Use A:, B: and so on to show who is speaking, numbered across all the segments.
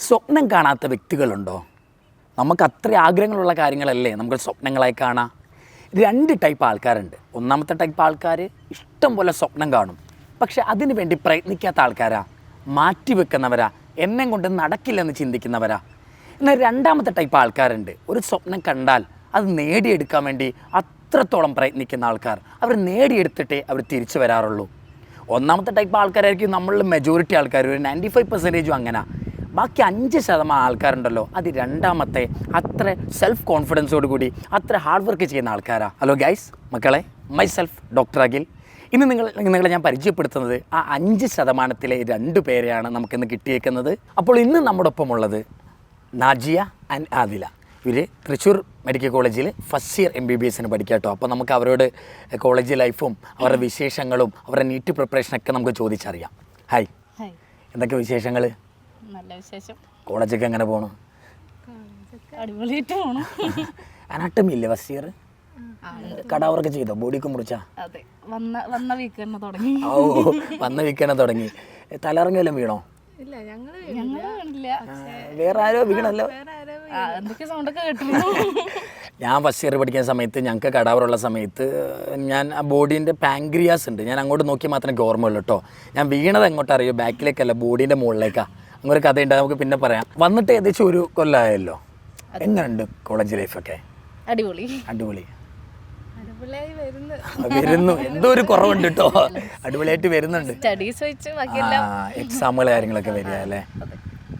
A: സ്വപ്നം കാണാത്ത വ്യക്തികളുണ്ടോ? നമുക്ക് അത്ര ആഗ്രഹങ്ങളുള്ള കാര്യങ്ങളല്ലേ നമുക്ക് സ്വപ്നങ്ങളായി കാണാം. 2 ടൈപ്പ് ആൾക്കാരുണ്ട്. ഒന്നാമത്തെ ടൈപ്പ് ആൾക്കാർ ഇഷ്ടം പോലെ സ്വപ്നം കാണും, പക്ഷെ അതിനു വേണ്ടി പ്രയത്നിക്കാത്ത ആൾക്കാരാ, മാറ്റിവെക്കുന്നവരാ, എന്നെ കൊണ്ട് നടക്കില്ലെന്ന് ചിന്തിക്കുന്നവരാ. എന്നാൽ രണ്ടാമത്തെ ടൈപ്പ് ആൾക്കാരുണ്ട്. ഒരു സ്വപ്നം കണ്ടാൽ അത് നേടിയെടുക്കാൻ വേണ്ടി അത്രത്തോളം പ്രയത്നിക്കുന്ന ആൾക്കാർ. അവർ നേടിയെടുത്തിട്ടേ അവർ തിരിച്ചു വരാറുള്ളൂ. ഒന്നാമത്തെ ടൈപ്പ് ആൾക്കാരായിരിക്കും നമ്മളിൽ മെജോറിറ്റി ആൾക്കാർ, ഒരു 95% അങ്ങനെ. ബാക്കി 5% ആൾക്കാരുണ്ടല്ലോ, അത് രണ്ടാമത്തെ അത്ര സെൽഫ് കോൺഫിഡൻസോട് കൂടി അത്ര ഹാർഡ് വർക്ക് ചെയ്യുന്ന ആൾക്കാരാണ്. ഹലോ ഗൈസ്, മക്കളെ, മൈ സെൽഫ് ഡോക്ടർ അഖിൽ. ഇന്ന് നിങ്ങളെ ഞാൻ പരിചയപ്പെടുത്തുന്നത് ആ 5%-ലെ 2 പേരെയാണ് നമുക്കിന്ന് കിട്ടിയേക്കുന്നത്. അപ്പോൾ ഇന്ന് നമ്മുടെ ഒപ്പമുള്ളത് നാജിയ ആൻഡ് ആദില. ഇവർ തൃശ്ശൂർ മെഡിക്കൽ കോളേജിൽ ഫസ്റ്റ് ഇയർ MBBS പഠിക്കാം കേട്ടോ. അപ്പോൾ നമുക്ക് അവരോട് കോളേജ് ലൈഫും അവരുടെ വിശേഷങ്ങളും അവരുടെ നീറ്റ് പ്രിപ്പറേഷനൊക്കെ നമുക്ക് ചോദിച്ചറിയാം. ഹായ്, എന്തൊക്കെ വിശേഷങ്ങൾ?
B: നല്ല വിശേഷം.
A: കോളേജൊക്കെ എങ്ങനെ പോകണം?
B: അടിപൊളിയായിട്ട് പോകണം.
A: അനാട്ടമി ഇല്ലേ ഫസ്റ്റ് ഇയർ? കടാവറൊക്കെ ചെയ്തോ? ബോഡിയൊക്കെ മുറിച്ചാ?
B: അതെ, വന്ന വീക്ക് തന്നെ തുടങ്ങി.
A: ഓ, വന്ന വീക്ക് തന്നെ തുടങ്ങി. തലയിറങ്ങി വല്ലതും വീണോ?
B: ഇല്ല, ഞങ്ങള് വീണില്ല.
A: വേറെ ആരോ വീണല്ലോ.
B: എന്തൊക്കെ സൗണ്ടൊക്കെ കേട്ടിരുന്നു.
A: ഞാൻ ഫസ്റ്റ് ഇയർ പഠിക്കുന്ന സമയത്ത്, ഞങ്ങൾക്ക് കടാവറുള്ള സമയത്ത്, ഞാൻ ആ ബോഡീൻ്റെ പാങ്ക്രിയാസ് ഉണ്ട്, ഞാൻ അങ്ങോട്ട് നോക്കി മാത്രമേ എനിക്ക് ഓർമ്മയുള്ളൂ കേട്ടോ. ഞാൻ വീണത് എങ്ങോട്ട് അറിയോ? ബാക്കിലേക്കല്ല, ബോഡീൻ്റെ മുകളിലേക്കാണ്. അങ്ങനെ ഒരു കഥയുണ്ട്, നമുക്ക് പിന്നെ പറയാം. വന്നിട്ട് ഏകദേശം 1 കൊല്ലമായല്ലോ. എങ്ങനെയുണ്ട് കോളേജ് ലൈഫൊക്കെ?
B: അടിപൊളി.
A: അടിപൊളി
B: വരുന്നു.
A: എന്തോ ഒരു കുറവുണ്ട് കേട്ടോ, അടിപൊളിയായിട്ട് വരുന്നുണ്ട്.
B: സ്റ്റഡീസ് വെച്ച് ബാക്കിയെല്ലാം
A: എക്സാമുകൾ കാര്യങ്ങളൊക്കെ വരിക അല്ലേ?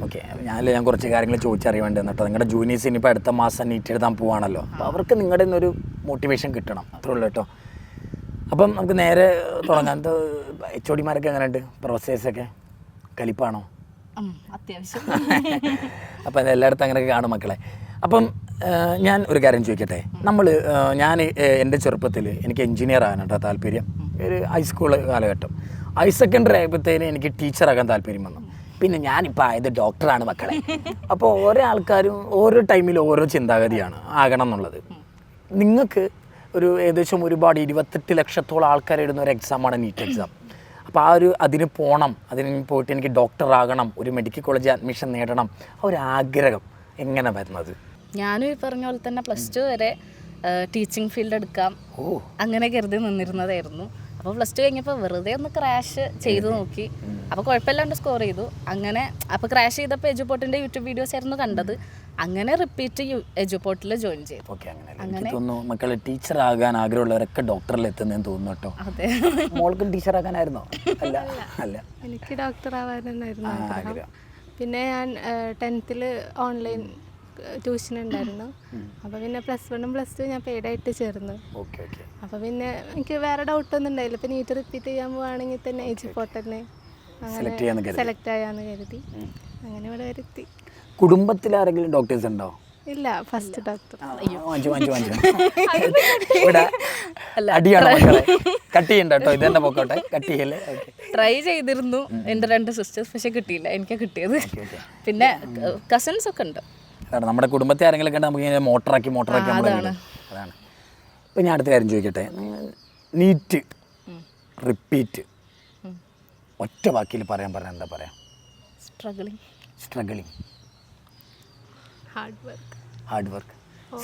A: ഓക്കെ, ഞാൻ കുറച്ച് കാര്യങ്ങൾ ചോദിച്ചറിയാൻ വേണ്ടി കേട്ടോ. നിങ്ങളുടെ ജൂനിയേഴ്സ് ഇനിയിപ്പോൾ അടുത്ത മാസം നീറ്റ് എഴുതാൻ പോവാണല്ലോ, അപ്പോൾ അവർക്ക് നിങ്ങളുടെ നിന്നൊരു മോട്ടിവേഷൻ കിട്ടണം, അത്രേ ഉള്ളൂ കേട്ടോ. അപ്പം നമുക്ക് നേരെ തുടങ്ങാം. HOD മാരൊക്കെ എങ്ങനെയുണ്ട്? പ്രൊഫസേഴ്സൊക്കെ കലിപ്പാണോ?
B: അത്യാവശ്യം.
A: അപ്പം എല്ലായിടത്തും അങ്ങനെയൊക്കെ കാണും മക്കളെ. അപ്പം ഞാൻ ഒരു കാര്യം ചോദിക്കട്ടെ. ഞാൻ എൻ്റെ ചെറുപ്പത്തിൽ എനിക്ക് എൻജിനീയർ ആകാനാട്ടോ താല്പര്യം. ഒരു ഹൈസ്കൂൾ കാലഘട്ടം. ഹയർ സെക്കൻഡറി ആയപ്പോഴത്തേന് എനിക്ക് ടീച്ചറാകാൻ താല്പര്യം വന്നു. പിന്നെ ഞാനിപ്പോൾ ആയത് ഡോക്ടറാണ് മക്കളെ. അപ്പോൾ ഓരോ ആൾക്കാരും ഓരോ ടൈമിൽ ഓരോ ചിന്താഗതിയാണ് ആകണം എന്നുള്ളത്. നിങ്ങൾക്ക് ഒരു ഏകദേശം ഒരുപാട് 28 ലക്ഷത്തോളം ആൾക്കാർ എഴുതുന്ന ഒരു എക്സാമാണ് നീറ്റ് എക്സാം. അപ്പോൾ അതിന് പോകണം, അതിന് പോയിട്ട് എനിക്ക് ഡോക്ടറാകണം, ഒരു മെഡിക്കൽ കോളേജിൽ അഡ്മിഷൻ നേടണം, ആ ഒരു ആഗ്രഹം എങ്ങനെ വരുന്നത്?
B: ഞാനും ഈ പറഞ്ഞ പോലെ തന്നെ +2 വരെ ടീച്ചിങ് ഫീൽഡ് എടുക്കാം അങ്ങനെ കരുതി നിന്നിരുന്നതായിരുന്നു. അപ്പോൾ +2 കഴിഞ്ഞപ്പോൾ വെറുതെ ഒന്ന് ക്രാഷ് ചെയ്ത് നോക്കി. അപ്പോൾ കുഴപ്പമില്ലാണ്ട് സ്കോർ ചെയ്തു. അങ്ങനെ അപ്പോൾ ക്രാഷ് ചെയ്തപ്പോൾ എജുപോർട്ടിൻ്റെ യൂട്യൂബ് വീഡിയോസ് ആയിരുന്നു കണ്ടത്. അങ്ങനെ റിപ്പീറ്റ് എജുപോർട്ടിൽ ജോയിൻ ചെയ്തു.
A: ഓക്കെ, അങ്ങനെ തോന്നുന്നു മക്കളെ ടീച്ചറാകാൻ ആഗ്രഹമുള്ളവരൊക്കെ ഡോക്ടറിൽ എത്തുന്നതെന്ന് തോന്നുന്നു കേട്ടോ.
B: അതെ,
A: മോൾക്കും ടീച്ചറാകാനായിരുന്നോ? അല്ല അല്ല,
C: എനിക്ക് ഡോക്ടർ ആവാനായിരുന്നു ആഗ്രഹം. പിന്നെ ഞാൻ 10th ഓൺലൈൻ ട്യൂഷൻ ഉണ്ടായിരുന്നു. അപ്പോൾ പിന്നെ +1 +2 ഞാൻ പെയ്ഡായിട്ട് ചേർന്നു. അപ്പോൾ പിന്നെ എനിക്ക് വേറെ ഡൗട്ടൊന്നും ഉണ്ടായില്ല. ഇപ്പോൾ നീറ്റ് റിപ്പീറ്റ് ചെയ്യാൻ പോവുകയാണെങ്കിൽ തന്നെ എജുപോർട്ട് തന്നെ സെലക്ട് ആയാന്ന് കരുതി അങ്ങനെ ഇവിടെ വരുത്തി.
A: കുടുംബത്തിൽ ആരെങ്കിലും ഡോക്ടേഴ്സ് ഉണ്ടോ?
C: ഇല്ല, ഫസ്റ്റ് ഡോക്ടർ.
A: കട്ട് ചെയ്യണ്ട കേട്ടോ, ഇതെന്നെ പോക്കോട്ടെ, കട്ട് ചെയ്യല്ലേ.
B: ട്രൈ ചെയ്തിരുന്നു എൻ്റെ 2 സിസ്റ്റേഴ്സ്, പക്ഷെ കിട്ടിയില്ല. എനിക്ക് കിട്ടിയത്. പിന്നെ കസിൻസ് ഒക്കെ ഉണ്ട്.
A: നമ്മുടെ കുടുംബത്തെ ആരെങ്കിലും കണ്ട് നമുക്ക് ഇങ്ങനെ മോട്ടറാക്കി അതാണ്. ഇപ്പം ഞാൻ അടുത്ത കാര്യം ചോദിക്കട്ടെ. നീറ്റ് റിപ്പീറ്റ് ഒറ്റ വാക്കിൽ പറയാൻ പറഞ്ഞാൽ എന്താ പറയാ? Struggling, hard work.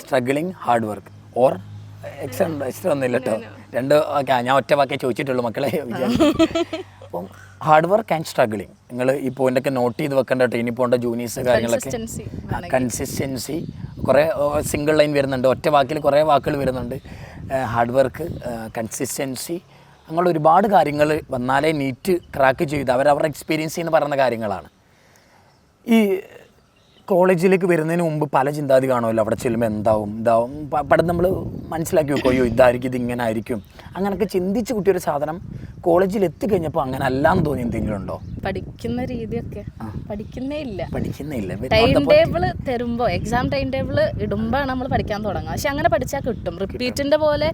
A: Struggling, hard work or extra ഒന്നുമില്ല കേട്ടോ. 2 ഞാൻ ഒറ്റ വാക്കേ ചോദിച്ചിട്ടുള്ളൂ മക്കളെ. അപ്പം ഹാർഡ് വർക്ക് ആൻഡ് സ്ട്രഗിളിങ് നിങ്ങൾ ഈ പോയിൻ്റൊക്കെ നോട്ട് ചെയ്ത് വെക്കേണ്ട കേട്ടോ. ഇനി പോകേണ്ട ജൂനിയേഴ്സ് കാര്യങ്ങളൊക്കെ. കൺസിസ്റ്റൻസി, കുറേ സിംഗിൾ ലൈൻ വരുന്നുണ്ട്, ഒറ്റ വാക്കിൽ കുറേ വാക്കുകൾ വരുന്നുണ്ട്. ഹാർഡ് വർക്ക്, കൺസിസ്റ്റൻസി, അങ്ങനെ ഒരുപാട് കാര്യങ്ങൾ വന്നാലേ നീറ്റ് ക്രാക്ക് ചെയ്ത് അവരവരുടെ എക്സ്പീരിയൻസ് എന്ന് പറയുന്ന കാര്യങ്ങളാണ്. ഈ കോളേജിലേക്ക് വരുന്നതിന് മുമ്പ് പല ചിന്താഗതി കാണുമല്ലോ. അവിടെ ചെല്ലുമ്പോൾ എന്താവും പഠനം നമ്മൾ മനസ്സിലാക്കി വെക്കും, അയ്യോ ഇതായിരിക്കും, ഇതിങ്ങനെ ആയിരിക്കും, അങ്ങനെയൊക്കെ ചിന്തിച്ച് കുട്ടിയൊരു സാധനം കോളേജിൽ എത്തിക്കഴിഞ്ഞപ്പോൾ അങ്ങനെ അല്ലാന്ന് തോന്നി എന്തെങ്കിലും ഉണ്ടോ?
B: പഠിക്കുന്ന രീതിയൊക്കെ പഠിക്കുന്നില്ല.
A: ടൈം
B: ടേബിൾ തരുമ്പോൾ, എക്സാം ടൈം ടേബിൾ ഇടുമ്പോഴാണ് നമ്മൾ പഠിക്കാൻ തുടങ്ങുക. പക്ഷെ അങ്ങനെ പഠിച്ചാൽ കിട്ടും. റിപ്പീറ്റിൻ്റെ പോലെ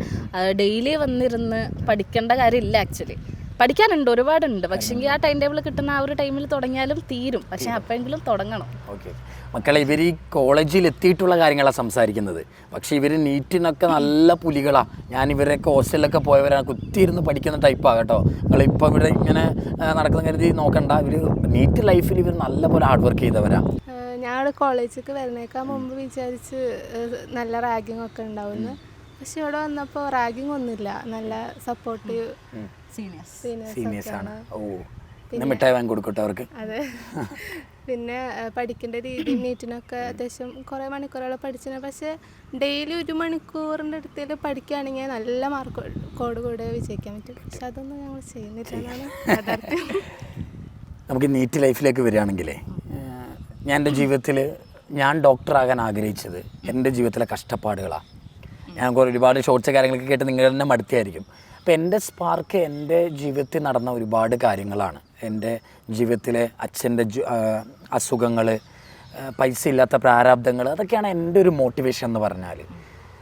B: ഡെയിലി വന്നിരുന്ന് പഠിക്കേണ്ട കാര്യമില്ല. ആക്ച്വലി പഠിക്കാനുണ്ട്, ഒരുപാടുണ്ട്. പക്ഷെങ്കിൽ ആ ടൈം ടേബിൾ കിട്ടുന്ന ആ ഒരു ടൈമിൽ തുടങ്ങിയാലും തീരും. പക്ഷെ അപ്പോഴെങ്കിലും തുടങ്ങണം.
A: ഓക്കെ മക്കളെ, ഇവർ ഈ കോളേജിൽ എത്തിയിട്ടുള്ള കാര്യങ്ങളാണ് സംസാരിക്കുന്നത്. പക്ഷേ ഇവർ നീറ്റിനൊക്കെ നല്ല പുലികളാണ്. ഞാൻ ഇവരൊക്കെ ഹോസ്റ്റലിലൊക്കെ പോയവരാണ്, കുത്തിയിരുന്ന് പഠിക്കുന്ന ടൈപ്പാണ് കേട്ടോ. നിങ്ങളിപ്പോൾ ഇവിടെ ഇങ്ങനെ നടക്കുന്ന കരുതി നോക്കണ്ട. ഇവർ നീറ്റ് ലൈഫിൽ ഇവർ നല്ലപോലെ ഹാർഡ് വർക്ക് ചെയ്തവരാണ്.
C: ഞാൻ കോളേജിലേക്ക് വരുന്നേക്കാൾ മുമ്പ് വിചാരിച്ച് നല്ല റാഗിങ് ഒക്കെ ഉണ്ടാവുമെന്ന്. പക്ഷെ ഇവിടെ വന്നപ്പോൾ റാഗിങ് ഒന്നുമില്ല, നല്ല സപ്പോർട്ടീവ് സീനിയേഴ്സ് ആണ്.
A: മിഠായി വാങ്ങി കൊടുക്കട്ടെ അവർക്ക്.
C: അതെ. പിന്നെ പഠിക്കേണ്ട രീതി നീറ്റിനൊക്കെ അത്യാവശ്യം കുറേ മണിക്കൂറുകൾ പഠിച്ചിരുന്നു. പക്ഷേ ഡെയിലി 1 മണിക്കൂറിൻ്റെ അടുത്തേൽ പഠിക്കുകയാണെങ്കിൽ നല്ല മാർക്കോട് കൂടെ വിജയിക്കാൻ പറ്റും. പക്ഷെ അതൊന്നും ഞങ്ങൾ ചെയ്യുന്നില്ല എന്നാണ് യാഥാർത്ഥ്യം.
A: നമുക്ക് നീറ്റ് ലൈഫിലേക്ക് വരികയാണെങ്കിലേ, ഞാൻ എൻ്റെ ജീവിതത്തിൽ ഞാൻ ഡോക്ടറാകാൻ ആഗ്രഹിച്ചത് എൻ്റെ ജീവിതത്തിലെ കഷ്ടപ്പാടുകളാണ്. ഞാൻ ഒരുപാട് ഷോർട്സ് കാര്യങ്ങളൊക്കെ കേട്ട് നിങ്ങൾ തന്നെ മടുത്തിയായിരിക്കും. അപ്പോൾ എൻ്റെ സ്പാർക്ക് എൻ്റെ ജീവിതത്തിൽ നടന്ന ഒരുപാട് കാര്യങ്ങളാണ്. എൻ്റെ ജീവിതത്തിലെ അച്ഛൻ്റെ അസുഖങ്ങൾ, പൈസ ഇല്ലാത്ത പ്രാരാബ്ദങ്ങൾ, അതൊക്കെയാണ് എൻ്റെ ഒരു മോട്ടിവേഷൻ എന്ന് പറഞ്ഞാൽ.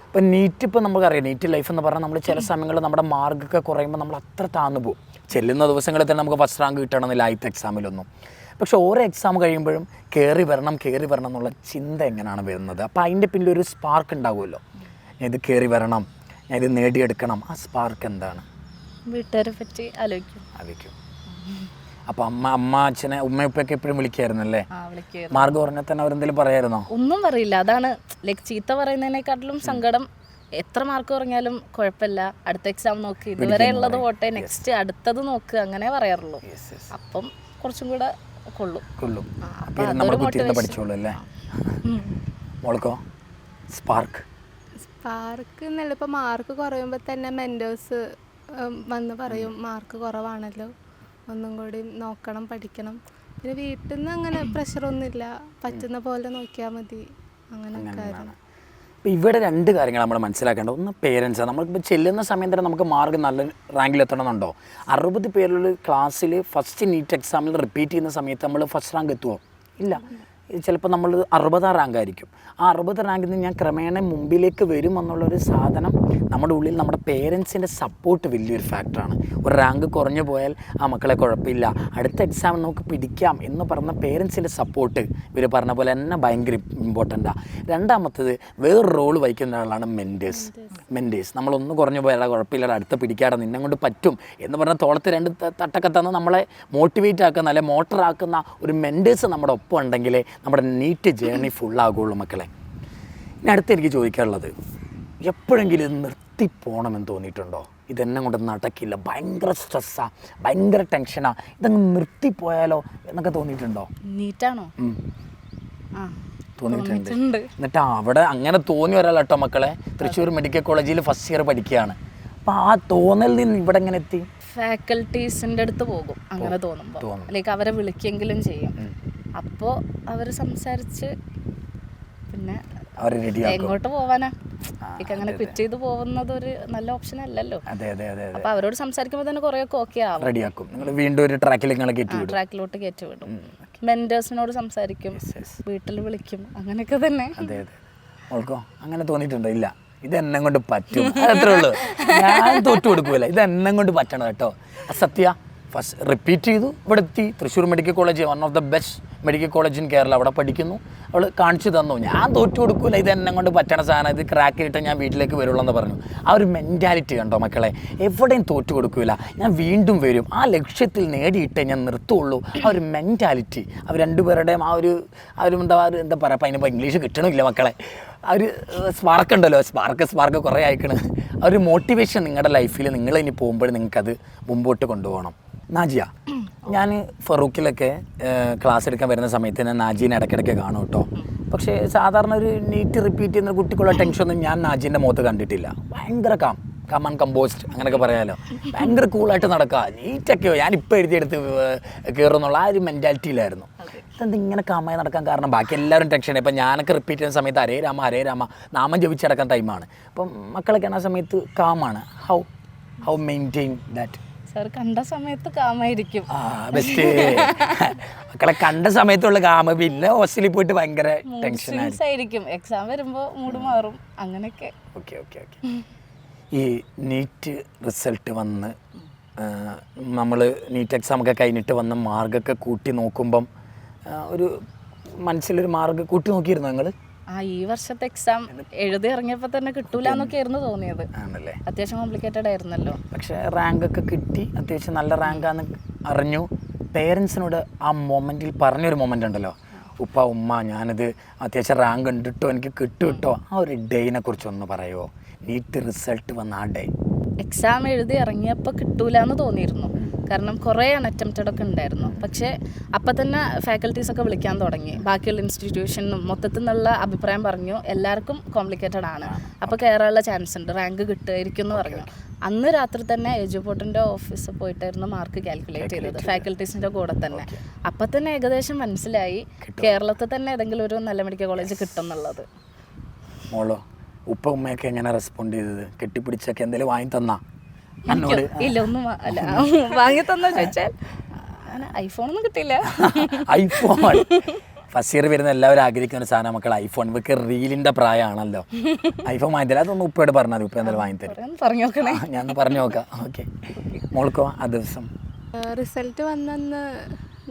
A: ഇപ്പം നീറ്റ്, ഇപ്പോൾ നമുക്കറിയാം നീറ്റ് ലൈഫ് എന്ന് പറഞ്ഞാൽ നമ്മൾ ചില സമയങ്ങളിൽ നമ്മുടെ മാർക്കൊക്കെ കുറയുമ്പോൾ നമ്മൾ അത്ര താന്നു പോകും. ചെല്ലുന്ന ദിവസങ്ങളിൽ തന്നെ നമുക്ക് ഫസ്റ്റ് റാങ്ക് കിട്ടണമെന്നില്ല ആദ്യത്തെ എക്സാമിലൊന്നും. പക്ഷേ ഓരോ എക്സാം കഴിയുമ്പോഴും കയറി വരണം എന്നുള്ള ചിന്ത എങ്ങനെയാണ് വരുന്നത്? അപ്പോൾ അതിൻ്റെ പിന്നിലൊരു സ്പാർക്ക് ഉണ്ടാവുമല്ലോ, ഇത് കയറി വരണം, ഞാൻ ഇത് നേടിയെടുക്കണം. ആ സ്പാർക്ക് എന്താണ്?
B: വീട്ടുകാരെ പറ്റി ആലോചിക്കും.
A: അപ്പോൾ അച്ഛനെ ഉമ്മയൊക്കെ എപ്പോഴും വിളിക്കായിരുന്നല്ലേ? മാർക്ക് പറഞ്ഞാൽ തന്നെ അവരെന്തെങ്കിലും പറയായിരുന്നോ?
B: ഒന്നും പറയില്ല. അതാണ് ചീത്ത പറയുന്നതിനെക്കാട്ടിലും സങ്കടം. എത്ര മാർക്ക് പറഞ്ഞാലും കുഴപ്പമില്ല, അടുത്ത എക്സാം നോക്ക്, ഇതുവരെ ഉള്ളത് പോട്ടെ, നെക്സ്റ്റ് അടുത്തത് നോക്ക്, അങ്ങനെ പറയാറുള്ളൂ. അപ്പം കുറച്ചും കൂടെ കൊള്ളും.
A: പഠിച്ചോളൂ അല്ലേ? മോൾക്കോ സ്പാർക്ക്
C: എന്നല്ല, ഇപ്പോൾ മാർക്ക് കുറയുമ്പോൾ തന്നെ മെൻറ്റേഴ്സ് വന്ന് പറയും മാർക്ക് കുറവാണല്ലോ, ഒന്നും കൂടി നോക്കണം, പഠിക്കണം. പിന്നെ വീട്ടിൽ നിന്ന് അങ്ങനെ പ്രഷറൊന്നുമില്ല, പറ്റുന്ന പോലെ നോക്കിയാൽ മതി, അങ്ങനെയൊക്കെ ആയിരുന്നു.
A: ഇപ്പോൾ ഇവിടെ 2 കാര്യങ്ങൾ നമ്മൾ മനസ്സിലാക്കേണ്ടത്. ഒന്ന് പേരൻസാണ്. നമ്മളിപ്പോൾ ചെല്ലുന്ന സമയം തന്നെ നമുക്ക് മാർക്ക് നല്ല റാങ്കിൽ എത്തണമെന്നുണ്ടോ? 60 പേരുള്ള ക്ലാസ്സിൽ ഫസ്റ്റ് നീറ്റ് എക്സാമിൽ റിപ്പീറ്റ് ചെയ്യുന്ന സമയത്ത് നമ്മൾ ഫസ്റ്റ് റാങ്ക് എത്തുമോ? ഇല്ല. ചിലപ്പോൾ നമ്മൾ 60ാം റാങ്ക് ആയിരിക്കും. ആ 60 റാങ്കിൽ നിന്ന് ഞാൻ ക്രമേണ മുമ്പിലേക്ക് വരും എന്നുള്ളൊരു സാധനം നമ്മുടെ ഉള്ളിൽ, നമ്മുടെ പേരൻസിൻ്റെ സപ്പോർട്ട് വലിയൊരു ഫാക്ടറാണ്. ഒരു റാങ്ക് കുറഞ്ഞു പോയാൽ ആ മക്കളെ കുഴപ്പമില്ല, അടുത്ത എക്സാം നമുക്ക് പിടിക്കാം എന്ന് പറഞ്ഞ പേരൻസിൻ്റെ സപ്പോർട്ട് ഇവർ പറഞ്ഞ പോലെ തന്നെ ഭയങ്കര ഇമ്പോർട്ടൻ്റാണ്. രണ്ടാമത്തത് വേറൊരു റോൾ വഹിക്കുന്ന ആളാണ് മെൻറ്റേഴ്സ്. നമ്മളൊന്ന് കുറഞ്ഞു പോയാൽ കുഴപ്പമില്ല, അടുത്ത പിടിക്കാതെ നിന്നെ കൊണ്ട് പറ്റും എന്ന് പറഞ്ഞാൽ തോളത്ത് 2 തട്ടൊക്കെ തന്ന് നമ്മളെ മോട്ടിവേറ്റ് ആക്കുന്ന, അല്ലെ മോട്ടറാക്കുന്ന ഒരു മെൻറ്റേഴ്സ് നമ്മുടെ ഒപ്പം ഉണ്ടെങ്കിലേ നമ്മുടെ നീറ്റ് ജേർണി ഫുള്ളാകുള്ളൂ മക്കളെ. ഇനി അടുത്ത് എനിക്ക് ചോദിക്കാനുള്ളത്, എപ്പോഴെങ്കിലും ഇത് നിർത്തിപ്പോണമെന്ന് തോന്നിയിട്ടുണ്ടോ? ഇതെന്നെ കൊണ്ട് നടക്കില്ല, ഭയങ്കര സ്ട്രെസ്സാണ്, ഭയങ്കര ടെൻഷനാണ്, ഇതങ്ങ് നിർത്തിപ്പോയാലോ എന്നൊക്കെ തോന്നിയിട്ടുണ്ടോ?
B: നീറ്റാണോ?
A: തോന്നിയിട്ടുണ്ട്. എന്നിട്ട് അവിടെ അങ്ങനെ തോന്നി ഒരാളാട്ടോ മക്കളെ തൃശ്ശൂർ മെഡിക്കൽ കോളേജിൽ ഫസ്റ്റ് ഇയർ പഠിക്കുകയാണ്. അപ്പോൾ ആ തോന്നലിൽ നിന്ന് ഇവിടെ എങ്ങനെ എത്തി?
B: ഫാക്കൽറ്റീസിൻ്റെ അടുത്ത് പോകും, അങ്ങനെ തോന്നുമ്പോൾ ലൈക്ക് അവരെ വിളിക്കെങ്കിലും ചെയ്യും. അപ്പോൾ അവർ സംസാരിച്ച് പിന്നെ എങ്ങോട്ട് പോവാനാ? അങ്ങനെ ക്വിറ്റ് ചെയ്ത് പോകുന്നത് ഒരു നല്ല ഓപ്ഷൻ അല്ലല്ലോ. അപ്പൊ അവരോട് സംസാരിക്കുമ്പോൾ തന്നെ കുറെയൊക്കെ ഓക്കെ ആവും,
A: റെഡിയാക്കും. വീണ്ടും ഒരു
B: ട്രാക്കിലോട്ട് കയറ്റി വിടും. മെന്റേഴ്സിനോട് സംസാരിക്കും, വീട്ടിൽ വിളിക്കും, അങ്ങനെയൊക്കെ തന്നെ.
A: അങ്ങനെ തോന്നിയിട്ടുണ്ടോ? ഇല്ല, ഇത് എന്നെ കൊണ്ട് പറ്റും, അത്രേ ഉള്ളൂ, ഞാൻ തോറ്റു കൊടുക്കൂല, ഇത് എന്നെ കൊണ്ട് പറ്റണം കേട്ടോ. സത്യ ഫസ്റ്റ് റിപ്പീറ്റ് ചെയ്തു, ഇവിടെ എത്തി. Thrissur medical college, one of the best medical college in Kerala, അവിടെ പഠിക്കുന്നു. അവൾ കാണിച്ചു തന്നു, ഞാൻ തോറ്റു കൊടുക്കൂല, ഇത് എന്നെ കൊണ്ട് പറ്റണ സാധനം, ഇത് ക്രാക്ക് ചെയ്തിട്ട് ഞാൻ വീട്ടിലേക്ക് വരുള്ളൂ എന്ന് പറഞ്ഞു. ആ ഒരു മെൻറ്റാലിറ്റി കണ്ടോ മക്കളെ? എവിടെയും തോറ്റു കൊടുക്കൂല, ഞാൻ വീണ്ടും വരും, ആ ലക്ഷ്യത്തിൽ നേടിയിട്ടേ ഞാൻ നിർത്തുള്ളൂ. ആ ഒരു മെൻറ്റാലിറ്റി അവർ രണ്ടുപേരുടെയും ആ ഒരു എന്താ പറയുക, അപ്പം അതിനിപ്പോൾ ഇംഗ്ലീഷ് കിട്ടണില്ല മക്കളെ. ആ ഒരു സ്പാർക്ക് ഉണ്ടല്ലോ, സ്പാർക്ക് കുറേ അയക്കണ്. ആ ഒരു മോട്ടിവേഷൻ നിങ്ങളുടെ ലൈഫിൽ നിങ്ങളിനി പോകുമ്പോൾ നിങ്ങൾക്കത് മുമ്പോട്ട് കൊണ്ടുപോകണം. നാജിയ, ഞാൻ ഫറൂഖിലൊക്കെ ക്ലാസ് എടുക്കാൻ വരുന്ന സമയത്ത് ഞാൻ നാജീനെ ഇടയ്ക്കിടയ്ക്ക് കാണും കേട്ടോ. പക്ഷേ സാധാരണ ഒരു നീറ്റ് റിപ്പീറ്റ് ചെയ്യുന്ന കുട്ടിക്കുള്ള ടെൻഷനൊന്നും ഞാൻ നാജീൻ്റെ മുഖത്ത് കണ്ടിട്ടില്ല. ഭയങ്കര കാം ആൻഡ് കമ്പോസ്റ്റ് അങ്ങനെയൊക്കെ പറയാമല്ലോ. ഭയങ്കര കൂളായിട്ട് നടക്കുക, നീറ്റൊക്കെയോ ഞാനിപ്പോൾ എഴുതിയെടുത്ത് കയറുന്നുള്ള ആ ഒരു മെൻറ്റാലിറ്റിയിലായിരുന്നു. ഇതെന്ത് ഇങ്ങനെ കാമായി നടക്കാൻ കാരണം? ബാക്കി എല്ലാവരും ടെൻഷൻ. ഇപ്പം ഞാനൊക്കെ റിപ്പീറ്റ് ചെയ്യുന്ന സമയത്ത് ഹരേ രാമ നാമം ജപിച്ചടക്കാൻ ടൈമാണ്. അപ്പം മക്കളൊക്കെ ആ സമയത്ത് കാമാണ്. How maintain that?
B: സാർ കണ്ട സമയത്ത് കാമായിരിക്കും.
A: ബെസ്റ്റ്. മക്കളെ കണ്ട സമയത്തുള്ള കാമ, പിന്നെ ഹോസ്റ്റലിൽ പോയിട്ട് ഭയങ്കര ടെൻഷൻ
B: ആയിരിക്കും. എക്സാം വരുമ്പോൾ മൂഡ് മാറും, അങ്ങനെയൊക്കെ.
A: ഓക്കെ. ഈ നീറ്റ് റിസൾട്ട് വന്ന് നമ്മൾ നീറ്റ് എക്സാമൊക്കെ കഴിഞ്ഞിട്ട് വന്ന് മാർക്കൊക്കെ കൂട്ടി നോക്കുമ്പം ഒരു മനസ്സിലൊരു മാർക്ക് കൂട്ടി നോക്കിയിരുന്നു നിങ്ങൾ?
B: ഈ വർഷത്തെ എക്സാം എഴുതി ഇറങ്ങിയപ്പോൾ തന്നെ കിട്ടൂല എന്നൊക്കെ ആയിരുന്നു തോന്നിയത്. ആണല്ലേ? അത്യാവശ്യം കോംപ്ലിക്കേറ്റഡ് ആയിരുന്നല്ലോ.
A: പക്ഷേ റാങ്കൊക്കെ കിട്ടി, അത്യാവശ്യം നല്ല റാങ്കാന്ന് അറിഞ്ഞു. പേരൻസിനോട് ആ മൊമെൻറ്റിൽ പറഞ്ഞൊരു മൊമെൻ്റ് ഉണ്ടല്ലോ, ഉപ്പ ഉമ്മ ഞാനിത് അത്യാവശ്യം റാങ്ക് ഉണ്ട് കേട്ടോ, എനിക്ക് കിട്ടും കേട്ടോ, ആ ഒരു ഡേയിനെ കുറിച്ച് ഒന്ന് പറയുമോ? നീറ്റ് റിസൾട്ട് വന്ന ആ ഡേ.
B: എക്സാം എഴുതി ഇറങ്ങിയപ്പോൾ കിട്ടൂല എന്ന് തോന്നിയിരുന്നു. കാരണം കുറേ അൺഅറ്റംപ്റ്റഡ് ഒക്കെ ഉണ്ടായിരുന്നു. പക്ഷേ അപ്പം തന്നെ ഫാക്കൽറ്റീസ് ഒക്കെ വിളിക്കാൻ തുടങ്ങി. ബാക്കിയുള്ള ഇൻസ്റ്റിറ്റ്യൂഷനും മൊത്തത്തിൽ നിന്നുള്ള അഭിപ്രായം പറഞ്ഞു എല്ലാവർക്കും കോംപ്ലിക്കേറ്റഡ് ആണ്, അപ്പോൾ കയറാനുള്ള ചാൻസ് ഉണ്ട്, റാങ്ക് കിട്ടുമായിരിക്കും എന്ന് പറഞ്ഞു. അന്ന് രാത്രി തന്നെ എജുപോർട്ടിൻ്റെ ഓഫീസിൽ പോയിട്ടായിരുന്നു മാർക്ക് കാൽക്കുലേറ്റ് ചെയ്തത്, ഫാക്കൽറ്റീസിൻ്റെ കൂടെ തന്നെ. അപ്പം തന്നെ ഏകദേശം മനസ്സിലായി കേരളത്തിൽ തന്നെ ഏതെങ്കിലും ഒരു നല്ല മെഡിക്കൽ കോളേജ് കിട്ടും എന്നുള്ളത്.
A: മോളോ ഉപ്പ ഉമ്മയൊക്കെ എങ്ങനെ റെസ്പോണ്ട് ചെയ്തത്? കെട്ടിപ്പിടിച്ചൊക്കെ എന്തെങ്കിലും വാങ്ങി തന്നാ? എന്നോട്
B: ഇല്ല, ഒന്നും അല്ല വാങ്ങി തന്നോ ചോദിച്ചാൽ ഐഫോണൊന്നും കിട്ടിയില്ല.
A: ഐഫോൺ ഫസ്റ്റ് ഇയർ വരുന്ന എല്ലാവരും ആഗ്രഹിക്കുന്ന ഒരു സാധനം മക്കൾ ഐഫോൺ. ഇവർക്ക് റീലിൻ്റെ പ്രായമാണല്ലോ. ഐഫോൺ വാങ്ങി തരാം, അതൊന്ന് ഉപ്പയോട് പറഞ്ഞാൽ മതി, ഉപ്പ എന്തായാലും വാങ്ങി തരും.
B: പറഞ്ഞു നോക്കണേ,
A: ഞാൻ പറഞ്ഞു നോക്കാം. ഓക്കെ, മോൾക്കോ ആ ദിവസം?
C: റിസൾട്ട് വന്നെന്ന്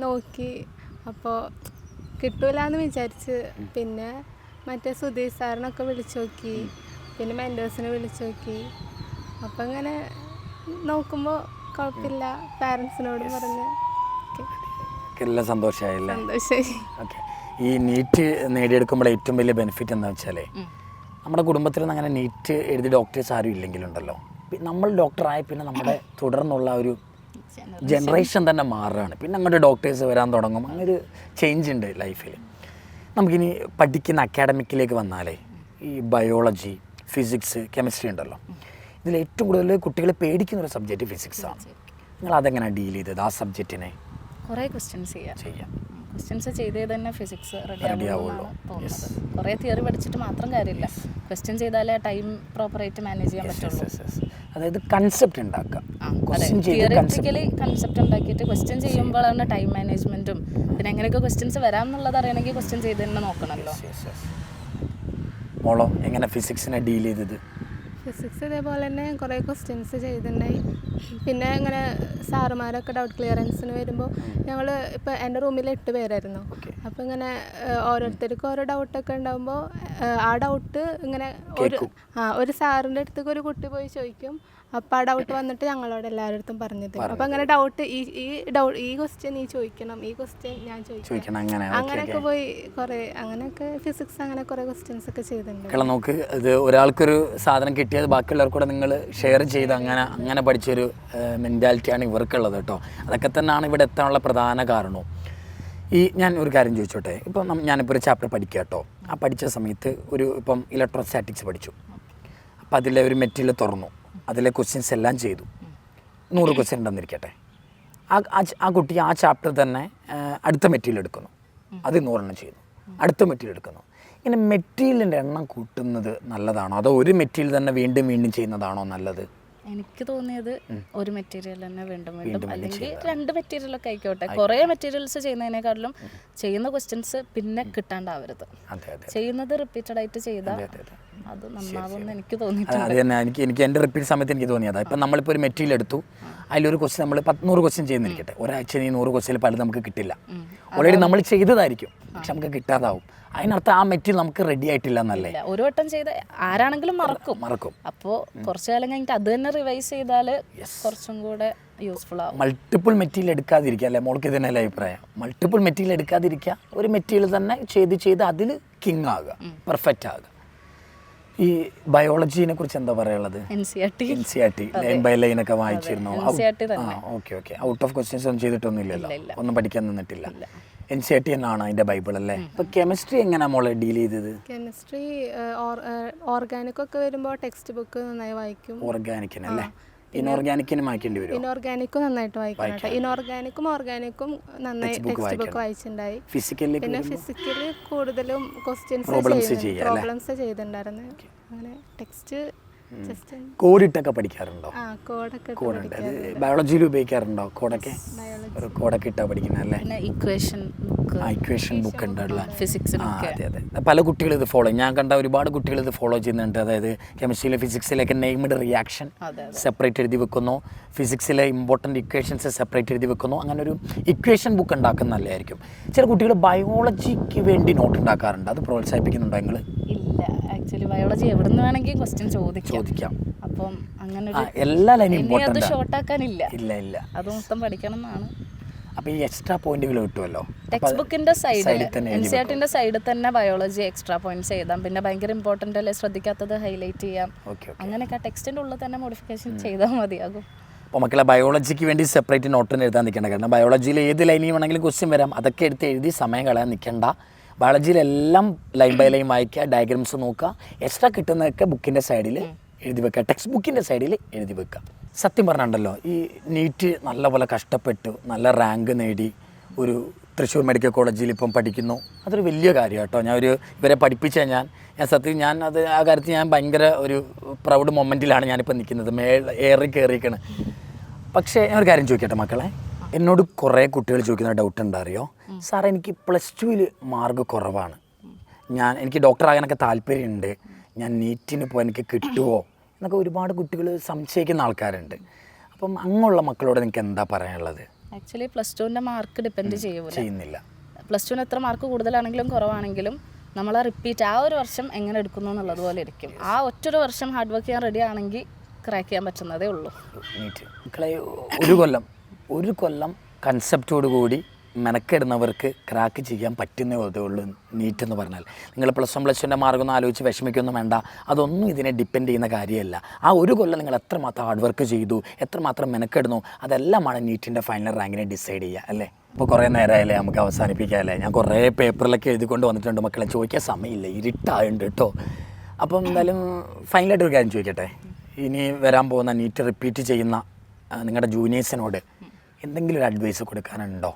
C: നോക്കി, അപ്പോൾ കിട്ടൂലെന്ന് വിചാരിച്ച്. പിന്നെ മറ്റേ സുധീർ സാറിനൊക്കെ വിളിച്ചു നോക്കി, പിന്നെ മെൻറ്റേഴ്സിനെ വിളിച്ചു നോക്കി. അപ്പം ഇങ്ങനെ നോക്കുമ്പോൾ കുഴപ്പമില്ല, പാരൻസിനോടും പറഞ്ഞ്
A: എല്ലാം സന്തോഷമായില്ലേ?
C: സന്തോഷമായി.
A: ഓക്കെ, ഈ നീറ്റ് നേടിയെടുക്കുമ്പോൾ ഏറ്റവും വലിയ ബെനിഫിറ്റ് എന്താ വെച്ചാൽ നമ്മുടെ കുടുംബത്തിലൊന്നും അങ്ങനെ നീറ്റ് എഴുതി ഡോക്ടേഴ്സ് ആരും ഇല്ലെങ്കിലുണ്ടല്ലോ, നമ്മൾ ഡോക്ടറായ പിന്നെ നമ്മുടെ തുടർന്നുള്ള ഒരു ജനറേഷൻ തന്നെ മാറുകയാണ്. പിന്നെ അങ്ങോട്ട് ഡോക്ടേഴ്സ് വരാൻ തുടങ്ങും, അങ്ങനെ ഒരു ചേഞ്ച് ഉണ്ട് ലൈഫിൽ. നമുക്കിനി പഠിക്കുന്ന അക്കാഡമിക്കിലേക്ക് വന്നാലേ ഈ ബയോളജി, ഫിസിക്സ്, കെമിസ്ട്രി ഉണ്ടല്ലോ, ഇതിൽ ഏറ്റവും കൂടുതൽ കുട്ടികൾ പേടിക്കുന്ന ഒരു സബ്ജക്റ്റ് ഫിസിക്സാണ്. നിങ്ങൾ അതെങ്ങനെയാണ് ഡീൽ ചെയ്തത് ആ സബ്ജക്റ്റിനെ?
B: കുറേ ക്വസ്റ്റ്യൻസ് ചെയ്യാം. ക്വസ്റ്റ്യൻസ് ചെയ്തേ തന്നെ ഫിസിക്സ് റെഡി ആവുള്ളൂ തോന്നുന്നത്. കുറേ തിയറി പഠിച്ചിട്ട് മാത്രം കാര്യമില്ല, ക്വസ്റ്റ്യൻ ചെയ്താലേ ടൈം പ്രോപ്പറായിട്ട് മാനേജ് ചെയ്യാൻ പറ്റുള്ളൂ.
A: അതായത് കൺസെപ്റ്റ് ഉണ്ടാക്കാം,
B: തിയറിറ്റിക്കലി കൺസെപ്റ്റ് ഉണ്ടാക്കിയിട്ട് ക്വസ്റ്റ്യൻ ചെയ്യുമ്പോഴാണ് ടൈം മാനേജ്മെൻറ്റും പിന്നെ എങ്ങനെയൊക്കെ ക്വസ്റ്റ്യൻസ് വരാം എന്നുള്ളത് അറിയണമെങ്കിൽ ക്വസ്റ്റ്യൻ ചെയ്ത് തന്നെ നോക്കണമല്ലോ.
A: മോളോ എങ്ങനെ ഫിസിക്സിനെ ഡീൽ ചെയ്തത്?
C: ഫിസിക്സ് ഇതേപോലെ തന്നെ കുറേ ക്വസ്റ്റ്യൻസ് ചെയ്തിട്ടുണ്ടായി. പിന്നെ ഇങ്ങനെ സാറുമാരൊക്കെ ഡൗട്ട് ക്ലിയറൻസിന് വരുമ്പോൾ ഞങ്ങൾ ഇപ്പോൾ എൻ്റെ റൂമിൽ 8 പേരായിരുന്നു. അപ്പോൾ ഇങ്ങനെ ഓരോരുത്തർക്കും ഓരോ ഡൗട്ടൊക്കെ ഉണ്ടാകുമ്പോൾ ആ ഡൗട്ട് ഇങ്ങനെ ഒരു സാറിൻ്റെ അടുത്തേക്ക് ഒരു കുട്ടി പോയി ചോദിക്കും. അപ്പോൾ ആ ഡൗട്ട് വന്നിട്ട് ഞങ്ങളോട് എല്ലാവരുടെ അടുത്തും പറഞ്ഞു തരും. അപ്പോൾ അങ്ങനെ ഡൗട്ട് ഈ ക്വസ്റ്റ്യൻ നീ ചോദിക്കണം, ഈ ക്വസ്റ്റ്യൻ ഞാൻ ചോദിക്കണം, അങ്ങനെയൊക്കെ പോയി കുറേ അങ്ങനെയൊക്കെ ഫിസിക്സ് അങ്ങനെ കുറേ ക്വസ്റ്റ്യൻസ് ഒക്കെ ചെയ്തിട്ടുണ്ട്.
A: നോക്ക്, ഇത് ഒരാൾക്കൊരു സാധനം കിട്ടിയത് ബാക്കിയുള്ളവർക്കൂടെ നിങ്ങൾ ഷെയർ ചെയ്ത് അങ്ങനെ പഠിച്ചൊരു മെൻറ്റാലിറ്റിയാണ് ഇവർക്കുള്ളത് കേട്ടോ. അതൊക്കെ തന്നെയാണ് ഇവിടെ എത്താനുള്ള പ്രധാന കാരണവും. ഞാൻ ഒരു കാര്യം ചോദിച്ചോട്ടെ, ഇപ്പം ഞാനിപ്പോൾ ഒരു ചാപ്റ്റർ പഠിക്കുക കേട്ടോ. ആ പഠിച്ച സമയത്ത് ഇപ്പം ഇലക്ട്രോസ്റ്റാറ്റിക്സ് പഠിച്ചു. അപ്പോൾ അതിലെ ഒരു മെറ്റീരിയൽ തുറന്നു, അതിലെ ക്വസ്റ്റ്യൻസ് എല്ലാം ചെയ്തു. 100 ക്വസ്റ്റ്യൻ ഉണ്ടെന്നിരിക്കട്ടെ. ആ കുട്ടി ആ ചാപ്റ്റർ തന്നെ അടുത്ത മെറ്റീരിയൽ എടുക്കുന്നു, അത് 100 ചെയ്യുന്നു, അടുത്ത മെറ്റീരിയൽ എടുക്കുന്നു. ഇങ്ങനെ മെറ്റീരിയലിൻ്റെ എണ്ണം കൂട്ടുന്നത് നല്ലതാണോ, അതോ ഒരു മെറ്റീരിയൽ തന്നെ വീണ്ടും വീണ്ടും ചെയ്യുന്നതാണോ നല്ലത്?
B: എനിക്ക് തോന്നിയത് ഒരു മെറ്റീരിയൽ തന്നെ വീണ്ടും അല്ലെങ്കിൽ 2 മെറ്റീരിയലൊക്കെ ആയിക്കോട്ടെ. കുറേ മെറ്റീരിയൽസ് ചെയ്യുന്നതിനേക്കാളും ചെയ്യുന്ന ക്വസ്റ്റ്യൻസ് പിന്നെ കിട്ടാണ്ടാവരുത്. ചെയ്യുന്നത് റിപ്പീറ്റഡ് ആയിട്ട് ചെയ്താൽ അത് നന്നാവുമെന്ന് എനിക്ക് തോന്നിയിട്ടുണ്ട്.
A: അത് തന്നെ എനിക്ക് എൻ്റെ റിപ്പീറ്റ് സമയത്ത് എനിക്ക് തോന്നിയതാണ്. ഇപ്പം നമ്മളിപ്പോൾ ഒരു മെറ്റീരിയൽ എടുത്തു, അതിലൊരു ക്വസ്റ്റ്യൻ നമ്മൾ 100 ക്വസ്റ്റ്യൻ ചെയ്യുന്നിരിക്കട്ടെ. ഒരാഴ്ച 100 ക്വസ്റ്റ്യൻ പലത് നമുക്ക് കിട്ടില്ല. ഓൾറെഡി നമ്മൾ ചെയ്തതായിരിക്കും, പക്ഷെ നമുക്ക് കിട്ടാതാവും. അതിനർത്ഥം ആ മെറ്റീരിയൽ നമുക്ക് റെഡി ആയിട്ടില്ല എന്നല്ലേ?
B: ഒരു വട്ടം ചെയ്ത് ആരാണെങ്കിലും മറക്കും. അപ്പോൾ കുറച്ച് കാലം കഴിഞ്ഞിട്ട് അത് തന്നെ റിവൈസ് ചെയ്താൽ കുറച്ചും കൂടെ യൂസ്ഫുൾ ആവും.
A: മൾട്ടിപ്പിൾ മെറ്റീരിയൽ എടുക്കാതിരിക്കുക അല്ലേ മോൾക്ക്? ഇതിനല്ലേ അഭിപ്രായം? മൾട്ടിപ്പിൾ മെറ്റീരിയൽ എടുക്കാതിരിക്കുക, ഒരു മെറ്റീരിയൽ തന്നെ ചെയ്ത് അതിൽ കിങ് ആകുക, പെർഫെക്റ്റ് ആകുക. ഈ ബയോളജിനെ കുറിച്ച് എന്താ പറയാനുള്ളത്? NCERT ലൈൻ ബൈ ലൈൻ ഒക്കെ വായിച്ചിരുന്നു. ഓക്കെ. ഔട്ട് ഓഫ് ക്വസ്റ്റ്യൻസ് ഒന്നും ചെയ്തിട്ടൊന്നുമില്ലല്ലോ, ഒന്നും പഠിക്കാൻ നിന്നിട്ടില്ല. NCERT തന്നെയാണ് അതിൻ്റെ ബൈബിൾ അല്ലേ? ഇപ്പോൾ കെമിസ്ട്രി എങ്ങനെയാണ് മോളെ ഡീൽ ചെയ്തത്?
C: കെമിസ്ട്രി ഓർഗാനിക്കൊക്കെ വരുമ്പോൾ ടെക്സ്റ്റ് ബുക്ക് നന്നായി വായിക്കും.
A: ഓർഗാനിക്കിനല്ലേ? ഇനോർഗാനിക്കിനും വായിക്കേണ്ടി വരും?
C: ഇനോർഗാനിക്കും നന്നായിട്ട് വായിക്കണം. ഇനോർഗാനിക്കും ഓർഗാനിക്കും നന്നായി ടെക്സ്റ്റ് ബുക്ക് വായിച്ചിട്ടുണ്ടായി. പിന്നെ ഫിസിക്കലി കൂടുതലും പ്രോബ്ലംസ് ചെയ്തിട്ടുണ്ടായിരുന്നു. അങ്ങനെ ടെക്സ്റ്റ്
A: കോഡിട്ടൊക്കെ പഠിക്കാറുണ്ടോ?
C: കോഡുണ്ട്.
A: ബയോളജിയിൽ ഉപയോഗിക്കാറുണ്ടോ കോഡൊക്കെ? കോഡൊക്കെ ഇട്ടാ പഠിക്കുന്നല്ലേ? ഇക്വേഷൻ ബുക്ക് ഉണ്ടല്ലോ,
B: ഫിസിക്സ്.
A: അതെ. പല കുട്ടികളും ഇത് ഫോളോ ചെയ്യും. ഞാൻ കണ്ട ഒരുപാട് കുട്ടികൾ ഇത് ഫോളോ ചെയ്യുന്നുണ്ട്. അതായത് കെമിസ്ട്രിയിലെ ഫിസിക്സിലേക്ക് നെയ്മഡ് റിയാക്ഷൻ സെപ്പറേറ്റ് എഴുതി വെക്കുന്നു, ഫിസിക്സിലെ ഇമ്പോർട്ടൻറ്റ് ഇക്വേഷൻസ് സെപ്പറേറ്റ് എഴുതി വെക്കുന്നു. അങ്ങനെ ഒരു ഇക്വേഷൻ ബുക്ക് ഉണ്ടാക്കുന്ന നല്ലതായിരിക്കും. ചില കുട്ടികൾ ബയോളജിക്ക് വേണ്ടി നോട്ട് ഉണ്ടാക്കാറുണ്ട്. അത് പ്രോത്സാഹിപ്പിക്കുന്നുണ്ടോ നിങ്ങൾ?
B: ഇല്ല, ആക്ച്വലി ബയോളജി എവിടെ നിന്ന് വേണമെങ്കിൽ ക്വസ്റ്റ്യൻ ചോദിക്കാം. അപ്പം അങ്ങനെ
A: എല്ലാ ലൈനും
B: അത് ഷോർട്ടാക്കാനില്ല.
A: ഇല്ല.
B: അത് മൊത്തം പഠിക്കണം എന്നാണ്.
A: അപ്പോൾ ഈ എക്സ്ട്രാ പോയിന്റുകൾ കിട്ടുമല്ലോ.
B: ടെക്സ്റ്റ് ബുക്കിന്റെ സൈഡിൽ
A: തന്നെ
B: NCERT സൈഡിൽ തന്നെ ബയോളജി എക്സ്ട്രാ പോയിന്റ്സ് എഴുതാം. പിന്നെ ഭയങ്കര ഇമ്പോർട്ടൻ്റ് അല്ലേ ശ്രദ്ധിക്കാത്തത് ഹൈലൈറ്റ് ചെയ്യാം. അങ്ങനെയൊക്കെ ടെക്സ്റ്റിൻ്റെ ഉള്ളിൽ തന്നെ മോഡിഫിക്കേഷൻ ചെയ്താൽ മതിയാകും.
A: അപ്പോൾ മക്കളെ ബയോളജിക്ക് വേണ്ടി സെപ്പറേറ്റ് നോട്ടിന് എഴുതാൻ നിൽക്കേണ്ട. കാരണം ബയോളജിയിൽ ഏത് ലൈനിൽ വേണമെങ്കിലും ക്വസ്റ്റ്യൻ വരാം. അതൊക്കെ എടുത്ത് എഴുതി സമയം കളയാൻ നിൽക്കേണ്ട. ബയോളജിയിലെല്ലാം ലൈൻ ബൈ ലൈൻ വായിക്കുക, ഡയഗ്രാംസ് നോക്കുക. എക്സ്ട്രാ കിട്ടുന്നതൊക്കെ ബുക്കിൻ്റെ സൈഡിൽ എഴുതി വെക്കുക, ടെക്സ്റ്റ് ബുക്കിൻ്റെ സൈഡിൽ എഴുതി വെക്കുക. സത്യം പറഞ്ഞിട്ടുണ്ടല്ലോ, ഈ നീറ്റ് നല്ലപോലെ കഷ്ടപ്പെട്ടു നല്ല റാങ്ക് നേടി ഒരു തൃശ്ശൂർ മെഡിക്കൽ കോളേജിൽ ഇപ്പം പഠിക്കുന്നു. അതൊരു വലിയ കാര്യം കേട്ടോ. ഇവരെ പഠിപ്പിച്ച ഞാൻ അത് ആ കാര്യത്തിൽ ഞാൻ ഭയങ്കര ഒരു പ്രൗഡ് മൊമെൻറ്റിലാണ് ഞാനിപ്പോൾ നിൽക്കുന്നത്. ഏറി കയറിയിരിക്കണ്. പക്ഷേ ഞാനൊരു കാര്യം ചോദിക്കട്ടെ മക്കളെ, എന്നോട് കുറേ കുട്ടികൾ ചോദിക്കുന്ന ഡൗട്ട് എന്താ അറിയോ, സാർ എനിക്ക് +2 മാർക്ക് കുറവാണ്, എനിക്ക് ഡോക്ടറാകാനൊക്കെ താല്പര്യമുണ്ട്, ഞാൻ നീറ്റിന് പോയി എനിക്ക് കിട്ടുമോ എന്നൊക്കെ ഒരുപാട് കുട്ടികൾ സംശയിക്കുന്ന ആൾക്കാരുണ്ട്. അപ്പം അങ്ങനെയുള്ള മക്കളോട് നിങ്ങൾക്ക് എന്താ പറയാനുള്ളത്?
B: ആക്ച്വലി +2ൻ്റെ മാർക്ക് ഡിപ്പെൻഡ്
A: ചെയ്യുന്നില്ല.
B: +2ന് എത്ര മാർക്ക് കൂടുതലാണെങ്കിലും കുറവാണെങ്കിലും നമ്മൾ റിപ്പീറ്റ് ആ ഒരു വർഷം എങ്ങനെ എടുക്കുന്നു എന്നുള്ളതുപോലെ ഇരിക്കും. ആ ഒറ്റൊരു വർഷം ഹാർഡ് വർക്ക് ചെയ്യാൻ റെഡി ആണെങ്കിൽ ക്രാക്ക് ചെയ്യാൻ പറ്റുന്നതേ ഉള്ളൂ.
A: നീറ്റ് മക്കളെ ഒരു കൊല്ലം കൺസെപ്റ്റോട് കൂടി മെനക്കെടുന്നവർക്ക് ക്രാക്ക് ചെയ്യാൻ പറ്റുന്നതേ ഉള്ളൂ നീറ്റ് എന്ന് പറഞ്ഞാൽ. നിങ്ങൾ +1 +2ൻ്റെ മാർക്കൊന്നും ആലോചിച്ച് വിഷമിക്കൊന്നും വേണ്ട. അതൊന്നും ഇതിനെ ഡിപ്പെൻഡ് ചെയ്യുന്ന കാര്യമല്ല. ആ ഒരു കൊല്ലം നിങ്ങൾ എത്രമാത്രം ഹാർഡ് വർക്ക് ചെയ്തു, എത്രമാത്രം മെനക്കെടുന്നു, അതെല്ലാമാണ് നീറ്റിൻ്റെ ഫൈനൽ റാങ്കിനെ ഡിസൈഡ് ചെയ്യുക അല്ലേ. ഇപ്പോൾ കുറേ നേരമായില്ലേ, നമുക്ക് അവസാനിപ്പിക്കാമല്ലേ. ഞാൻ കുറേ പേപ്പറിലൊക്കെ എഴുതിക്കൊണ്ട് വന്നിട്ടുണ്ട് മക്കളെ, ചോദിക്കാൻ സമയമില്ല, ഇരുട്ടായുണ്ട് കേട്ടോ. അപ്പം എന്തായാലും ഫൈനലായിട്ട് ഒരു കാര്യം ചോദിക്കട്ടെ, ഇനി വരാൻ പോകുന്ന നീറ്റ് റിപ്പീറ്റ് ചെയ്യുന്ന നിങ്ങളുടെ ജൂനിയേഴ്സിനോട് എന്തെങ്കിലും ഒരു അഡ്വൈസ് കൊടുക്കാനുണ്ടോ?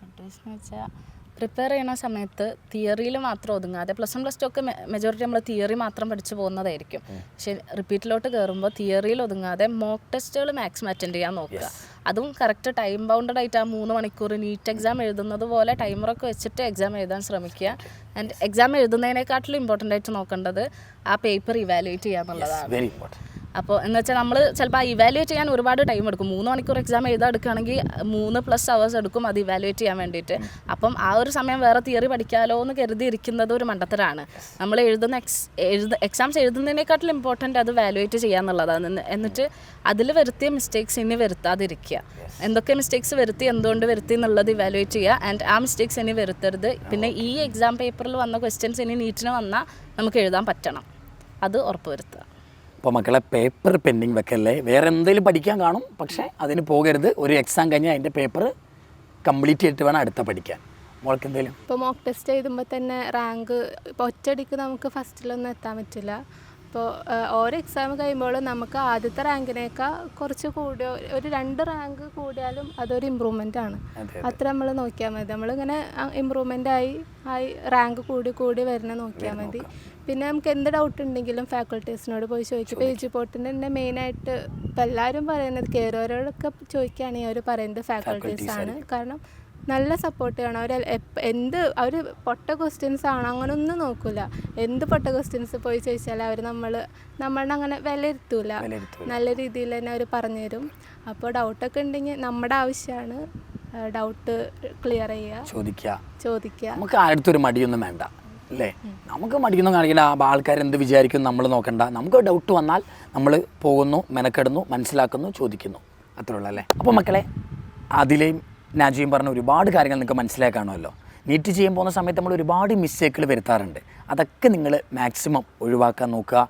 B: അഡ്വൈസ് എന്ന് വെച്ചാൽ പ്രിപ്പയർ ചെയ്യുന്ന സമയത്ത് തിയറിയിൽ മാത്രം ഒതുങ്ങാതെ +1 +2 ഒക്കെ മെജോറിറ്റി നമ്മൾ തിയറി മാത്രം പഠിച്ചു പോകുന്നതായിരിക്കും. പക്ഷേ റിപ്പീറ്റിലോട്ട് കയറുമ്പോൾ തിയറിയിൽ ഒതുങ്ങാതെ മോക്ക് ടെസ്റ്റുകൾ മാക്സിമം അറ്റൻഡ് ചെയ്യാൻ നോക്കുക. അതും കറക്റ്റ് ടൈം ബൗണ്ടഡ് ആയിട്ട് ആ 3 മണിക്കൂർ നീറ്റ് എക്സാം എഴുതുന്നത് പോലെ ടൈമറൊക്കെ വെച്ചിട്ട് എക്സാം എഴുതാൻ ശ്രമിക്കുക. ആൻഡ് എക്സാം എഴുതുന്നതിനേക്കാട്ടിലും ഇമ്പോർട്ടൻ്റ് ആയിട്ട് നോക്കേണ്ടത് ആ പേപ്പർ ഇവാലുവേറ്റ് ചെയ്യുക എന്നുള്ളതാണ്. അപ്പോൾ എന്ന് വെച്ചാൽ നമ്മൾ ചിലപ്പോൾ ആ ഇവാലുവേറ്റ് ചെയ്യാൻ ഒരുപാട് ടൈം എടുക്കും. 3 മണിക്കൂർ എക്സാം എഴുതാൻ എടുക്കുകയാണെങ്കിൽ 3+ hours എടുക്കും അത് ഇവാലുവേറ്റ് ചെയ്യാൻ വേണ്ടിയിട്ട്. അപ്പം ആ ഒരു സമയം വേറെ തിയറി പഠിക്കാമല്ലോ എന്ന് കരുതി ഇരിക്കുന്നത് ഒരു മണ്ടത്തരാണ്. നമ്മൾ എക്സാംസ് എഴുതുന്നതിനേക്കാട്ടിലും ഇമ്പോർട്ടൻ്റ് അത് വാലുവേറ്റ് ചെയ്യുക എന്നുള്ളതാണ്. എന്നിട്ട് അതിൽ വരുത്തിയ മിസ്റ്റേക്സ് ഇനി വരുത്താതിരിക്കുക. എന്തൊക്കെ മിസ്റ്റേക്സ് വരുത്തി, എന്തുകൊണ്ട് വരുത്തി എന്നുള്ളത് ഇവാലുവേറ്റ് ചെയ്യുക. ആൻഡ് ആ മിസ്റ്റേക്സ് ഇനി വരുത്തരുത്. പിന്നെ ഈ എക്സാം പേപ്പറിൽ വന്ന ക്വസ്റ്റ്യൻസ് ഇനി നീറ്റിന് വന്നാൽ നമുക്ക് എഴുതാൻ പറ്റണം, അത് ഉറപ്പുവരുത്തുക.
A: അപ്പോൾ മക്കളെ പേപ്പർ പെൻഡിങ് വെക്കല്ലേ. വേറെ എന്തെങ്കിലും പഠിക്കാൻ കാണും, പക്ഷേ അതിന് പോകരുത്. ഒരു എക്സാം കഴിഞ്ഞാൽ അതിൻ്റെ പേപ്പർ കംപ്ലീറ്റ് ചെയ്തിട്ട് വേണം അടുത്ത പഠിക്കാൻ. മോൾക്ക് എന്തെങ്കിലും
C: ഇപ്പോൾ മോക്ക് ടെസ്റ്റ് എഴുതുമ്പോൾ തന്നെ റാങ്ക് ഇപ്പോൾ ഒറ്റയടിക്ക് നമുക്ക് ഫസ്റ്റിലൊന്നും എത്താൻ പറ്റില്ല. അപ്പോൾ ഓരോ എക്സാം കഴിയുമ്പോൾ നമുക്ക് ആദ്യത്തെ റാങ്കിനേക്കാൾ കുറച്ച് കൂടിയോ ഒരു 2 റാങ്ക് കൂടിയാലും അതൊരു ഇമ്പ്രൂവ്മെൻ്റ് ആണ്. അത്ര നമ്മൾ നോക്കിയാൽ മതി. നമ്മളിങ്ങനെ ഇമ്പ്രൂവ്മെൻ്റ് ആയി റാങ്ക് കൂടി വരുന്ന നോക്കിയാൽ മതി. പിന്നെ നമുക്ക് എന്ത് ഡൗട്ട് ഉണ്ടെങ്കിലും ഫാക്കൾട്ടീസിനോട് പോയി ചോദിക്കും. ഇപ്പോൾ എജുപോർട്ടിൻ്റെ തന്നെ മെയിനായിട്ട് ഇപ്പോൾ എല്ലാവരും പറയുന്നത് കയറിയവരോടൊക്കെ ചോദിക്കുകയാണെങ്കിൽ അവർ പറയുന്നത് ഫാക്കൾട്ടീസാണ്. കാരണം നല്ല സപ്പോർട്ട് ചെയ്യണം. അവർ പൊട്ട ക്വസ്റ്റ്യൻസ് ആണോ അങ്ങനെയൊന്നും നോക്കില്ല. എന്ത് പൊട്ട ക്വസ്റ്റ്യൻസ് പോയി ചോദിച്ചാൽ അവർ നമ്മളെ അങ്ങനെ വിലയിരുത്തൂല. നല്ല രീതിയിൽ തന്നെ അവർ പറഞ്ഞു തരും. അപ്പോൾ ഡൗട്ടൊക്കെ ഉണ്ടെങ്കിൽ നമ്മുടെ ആവശ്യമാണ് ഡൗട്ട് ക്ലിയർ ചെയ്യുക, ചോദിക്കുക.
A: നമുക്ക് ആരുടെ മടിയൊന്നും വേണ്ട അല്ലേ. നമുക്ക് മടിയൊന്നും കാണിക്കണ്ട. ആൾക്കാരെന്ത് വിചാരിക്കും നമ്മൾ നോക്കണ്ട. നമുക്ക് ഡൗട്ട് വന്നാൽ നമ്മൾ പോകുന്നു, മെനക്കെടുന്നു, മനസ്സിലാക്കുന്നു, ചോദിക്കുന്നു, അത്രേ ഉള്ളൂ അല്ലേ. അപ്പോൾ മക്കളെ, അതിലെയും നാജിയും പറഞ്ഞ ഒരുപാട് കാര്യങ്ങൾ നിങ്ങൾക്ക് മനസ്സിലാക്കാണമല്ലോ. നീറ്റ് ചെയ്യാൻ പോകുന്ന സമയത്ത് നമ്മൾ ഒരുപാട് മിസ്റ്റേക്കുകൾ വരുത്താറുണ്ട്. അതൊക്കെ നിങ്ങൾ മാക്സിമം ഒഴിവാക്കാൻ നോക്കുക.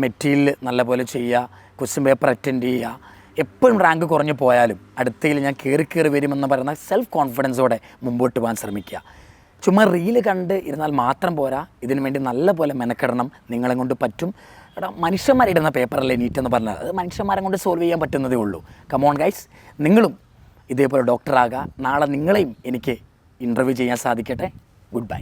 A: മെറ്റീരിയൽ നല്ലപോലെ ചെയ്യുക, ക്വസ്റ്റ്യൻ പേപ്പർ അറ്റൻഡ് ചെയ്യുക. എപ്പോഴും റാങ്ക് കുറഞ്ഞു പോയാലും അടുത്തതിൽ ഞാൻ കയറി വരുമെന്ന് പറയുന്ന സെൽഫ് കോൺഫിഡൻസോടെ മുമ്പോട്ട് പോകാൻ ശ്രമിക്കുക. ചുമ്മാ റീല് കണ്ട് ഇരുന്നാൽ മാത്രം പോരാ, ഇതിനു വേണ്ടി നല്ലപോലെ മെനക്കെടണം. നിങ്ങളെ കൊണ്ട് പറ്റും. മനുഷ്യന്മാരിടുന്ന പേപ്പറല്ലേ നീറ്റ് എന്ന് പറഞ്ഞാൽ, അത് മനുഷ്യന്മാരെ കൊണ്ട് സോൾവ് ചെയ്യാൻ പറ്റുന്നതേ ഉള്ളൂ. കമോൺ ഗൈസ്, നിങ്ങളും ഇതേപോലെ ഡോക്ടറാകുക. നാളെ നിങ്ങളെയും എനിക്ക് ഇൻ്റർവ്യൂ ചെയ്യാൻ സാധിക്കട്ടെ. Good bye.